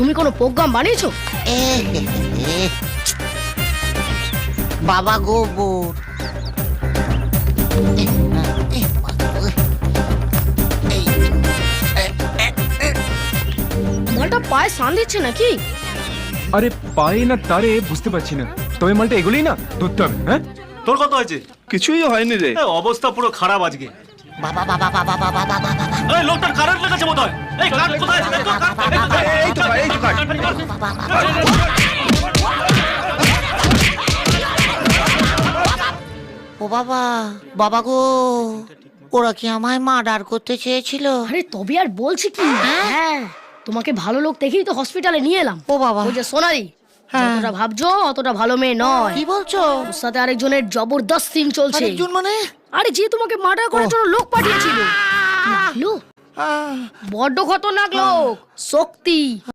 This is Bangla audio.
তুমি কোনো প্রোগ্রাম বানিয়েছো? বাবা গোবর। মালটা পায়ে সান দিচ্ছে নাকি? আরে পায়ে না তারে বুঝতে পারছি না, তবে মালটা এগুলোই না ধরতে হবে। হ্যাঁ, তোর কত হয়েছে? কিছুই হয়নি রে। অবস্থা পুরো খারাপ আজকে। বাবা বাবা বাবা বাবা বাবা বাবা এই লোকটার কারেন্ট লেগেছে বোধহয়। এই কাট কোথায় আছে? দেখ তো, কাট। এই তো ভাই, এই তো কাট। ও বাবা, বাবা গো, ওরা কি আমায় মার্ডার করতে চেয়েছিল? আরে তবে আর বলছি কি, হ্যাঁ তোমাকে ভালো লোক দেখেই তো হসপিটালে নিয়ে এলাম। ও বাবা, ওই যে সোনালি, হ্যাঁ। যতটা ভাবছো অতটা ভালো মেয়ে নয়। কি বলছো? ওর সাথে আরেকজনের জবরদস্ত সিন চলছে। আরেকজন মানে? আরে যে তোমাকে মার্ডার করার জন্য লোক পাঠিয়েছিল। লোক? বড্ড খতরনাক লোক, শক্তি।